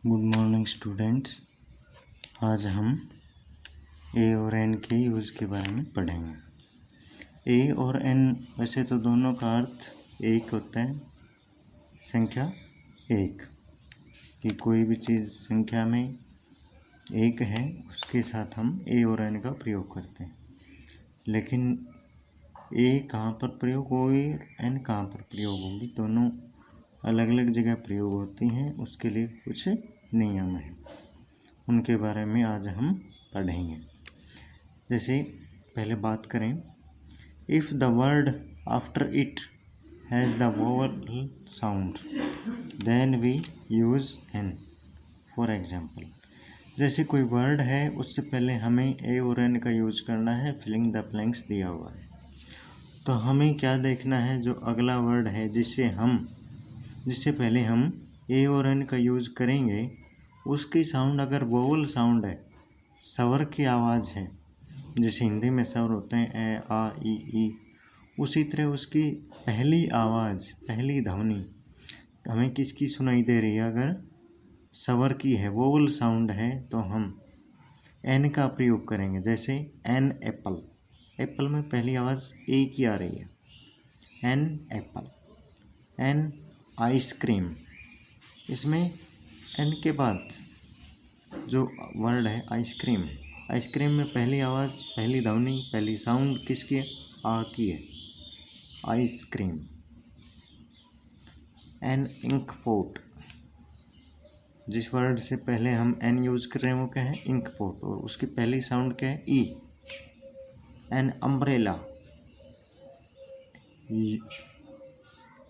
Good morning students. आज हम ए और एन के यूज़ के बारे में पढ़ेंगे। ए और एन वैसे तो दोनों का अर्थ एक होता है, संख्या एक, कि कोई भी चीज़ संख्या में एक है उसके साथ हम ए और एन का प्रयोग करते हैं। लेकिन ए कहाँ पर प्रयोग होगी, एन कहाँ पर प्रयोग होगी, दोनों अलग अलग जगह प्रयोग होती हैं। उसके लिए कुछ नियम हैं, उनके बारे में आज हम पढ़ेंगे। जैसे पहले बात करें, if the word after it has the vowel sound then we use an. For example, जैसे कोई वर्ड है उससे पहले हमें ए और एन का यूज करना है। फिलिंग द ब्लैंक्स दिया हुआ है, तो हमें क्या देखना है, जो अगला वर्ड है जिससे पहले हम ए और एन का यूज करेंगे, उसकी साउंड अगर वोवल साउंड है, स्वर की आवाज़ है, जैसे हिंदी में स्वर होते हैं ए आ ई, उसी तरह उसकी पहली आवाज़, पहली ध्वनि हमें किसकी सुनाई दे रही है, अगर स्वर की है, वोवल साउंड है, तो हम एन का प्रयोग करेंगे। जैसे एन एप्पल, एप्पल में पहली आवाज़ ए की आ रही है, एन एप्पल। एन आइसक्रीम, इसमें एन के बाद जो वर्ड है आइसक्रीम, आइसक्रीम में पहली आवाज़, पहली ध्वनि, पहली साउंड किसकी है, आ की है, आइसक्रीम। एन इंक पोट, जिस वर्ड से पहले हम एन यूज कर रहे हैं वो क्या है, इंक पोट, और उसकी पहली साउंड क्या है, ई। एन अम्ब्रेला,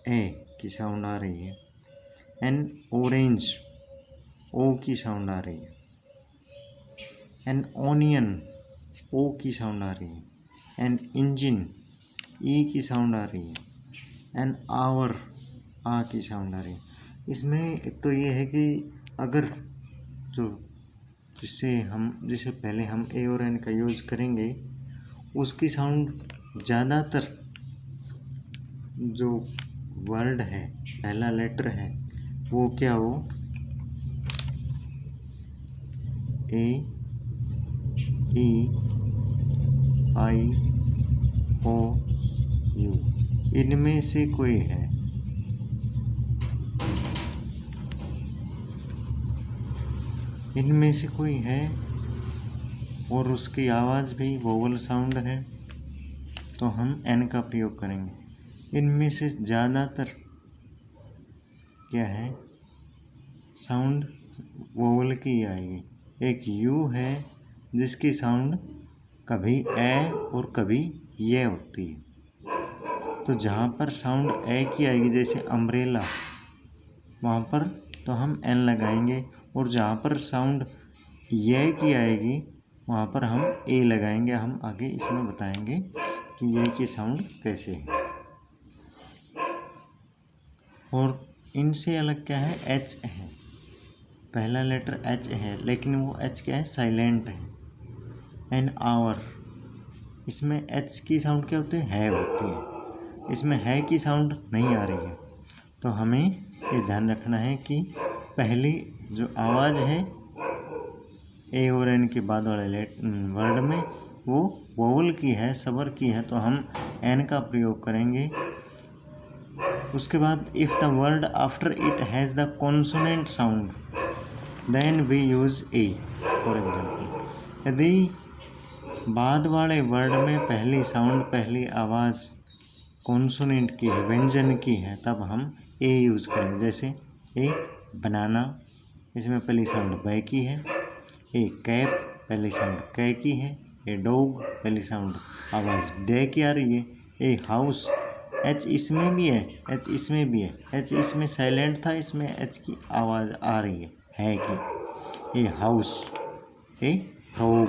ए की साउंड आ रही है। एन ऑरेंज, ओ की साउंड आ रही है। एन ओनियन, ओ की साउंड आ रही है। एन इंजन, ई की साउंड आ रही है। एन आवर, आ की साउंड आ रही है। इसमें एक तो ये है कि अगर जिससे पहले हम ए और एन का यूज करेंगे, उसकी साउंड ज़्यादातर जो वर्ड है, पहला लेटर है, वो क्या हो, ए ई आई ओ यू, इनमें से कोई है। इनमें से कोई है और उसकी आवाज़ भी वोवल साउंड है, तो हम एन का प्रयोग करेंगे। इनमें से ज़्यादातर क्या है, साउंड वोवल की आएगी। एक यू है जिसकी साउंड कभी ए और कभी ये होती है, तो जहाँ पर साउंड ए की आएगी, जैसे अम्ब्रेला, वहाँ पर तो हम एन लगाएंगे, और जहाँ पर साउंड ये की आएगी वहाँ पर हम ए लगाएंगे। हम आगे इसमें बताएंगे कि ये की साउंड कैसे है। और इनसे अलग क्या है, एच है, पहला लेटर एच है, लेकिन वो एच क्या है, साइलेंट है। एन आवर, इसमें एच की साउंड क्या होती है होती है, इसमें है की साउंड नहीं आ रही है। तो हमें ये ध्यान रखना है कि पहली जो आवाज़ है ए और एन के बाद वाले वर्ड में वो वोवल की है, स्वर की है, तो हम एन का प्रयोग करेंगे। उसके बाद if the word after it has the consonant sound then we use a. For example, यदि बाद वाले वर्ड में पहली साउंड, पहली आवाज़ कॉन्सोनेंट की है, व्यंजन की है, तब हम ए यूज़ करेंगे। जैसे ए बनाना, इसमें पहली साउंड बै की है। ए कैप, पहली साउंड कै की है। ए डॉग, पहली साउंड आवाज़ डे की आ रही है। ए हाउस, एच इसमें भी है, एच इसमें भी है, एच इसमें साइलेंट था, इसमें एच की आवाज़ आ रही है की। ए हाउस, ए डॉग,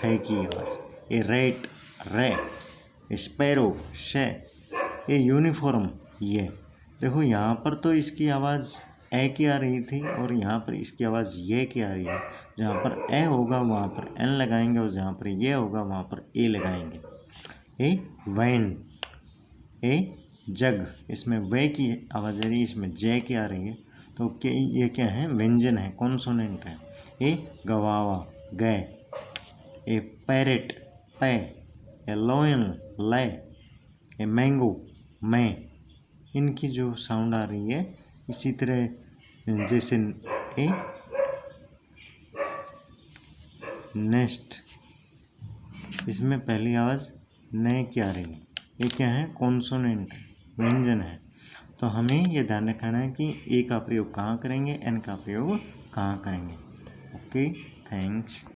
है की आवाज़। ए रेट, रे। स्पैरो, शे। ए यूनिफॉर्म, ये देखो यहाँ पर तो इसकी आवाज़ ए की आ रही थी, और यहाँ पर इसकी आवाज़ ये की आ रही है। जहाँ पर ए होगा वहाँ पर एन लगाएंगे, और जहाँ पर ये होगा वहाँ पर ए लगाएंगे। ए वैन, ए जग, इसमें वे की आवाज़ आ रही है, इसमें जे की आ रही है, तो ये क्या है, व्यंजन है, कॉन्सोनेंट है। ए गवावा गै, ए पैरेट पै, ए लॉयन लै, ए मैंगो मैं, इनकी जो साउंड आ रही है इसी तरह जैसे ए नेस्ट, इसमें पहली आवाज़ न की आ रही है, ये क्या है, कॉन्सोनेंट है, व्यंजन है। तो हमें ये ध्यान रखना है कि ए का प्रयोग कहाँ करेंगे, एन का प्रयोग कहाँ करेंगे। Okay, thanks.